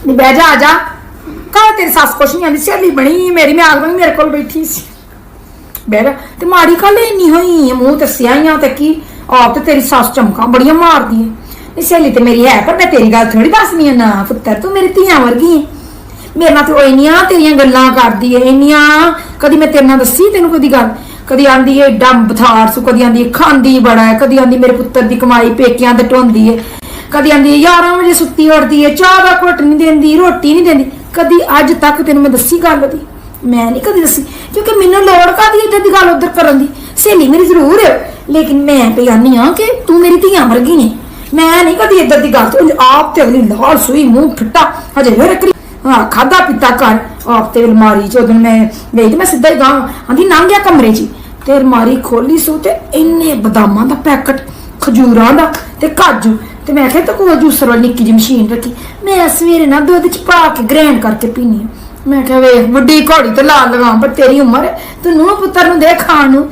नहीं बह जा, आ जा। कल तेरी सस कुछ नहीं आती, सहेली बनी मेरी, मैं आग मेरे को बैठी सी बह जा। ते माड़ी कल इन्नी हुई मूँह ते स्याहियां ते की आप तो तेरी सस चमका बड़िया मारदी है। सहेली तो मेरी है, पर मैं तेरी गल थोड़ी दसनी है ना पुत्तर, तू मेरी धियां वर्गी है। मेरे नाल तो इन्नियां तेरियां गल्लां करदी है, इन्नियां कदी मैं तेरे नाल दसी तेनू कदी गल, कदी आंदी है एडा बथार सू, कदी आंदी खांदी बड़ा है, कदी आंदी मेरे पुत्तर दी कमाई पेकियां ते ढोंदी है, कदी आंदी 11 बजे सुत्ती उठदी है, चाह दा घुट नहीं देंदी, रोटी नहीं देंदी। कदी अज तक तेन मैं दसी गल दी? मैं नहीं कदी दसी, क्योंकि मैनू लोड़ कादी इधर दी गल उधर करन दी। सहेली मेरी जरूर है, लेकिन मैं पे आनी हाँ कि तू मेरी धियां वर्गी ने, मैं नहीं कदी इधर दी गल। आप ते अगली लाल सूई मुंह फिट्टा हजे फिर हाँ खादा पीता कर। आप ते अलमारी च उदन मैं गई, मैं सीधा ही गांव आंदी लंघ गया कमरे च, ते अलमारी खोली सू ते इन्ने बदामां दा पैकेट, खजूरां दा ते काजू, ते मैं आख्या तो कोई जूसर वाली निक्की जी मशीन रखी, मैं सवेरे ना दुध च पा के ग्रैंड करके पीनी। मैं क्या वे वड्डी घोड़ी तो ला लगा, पर तेरी उम्र तू नूंह पुत्तर नूं दे खाण नूं।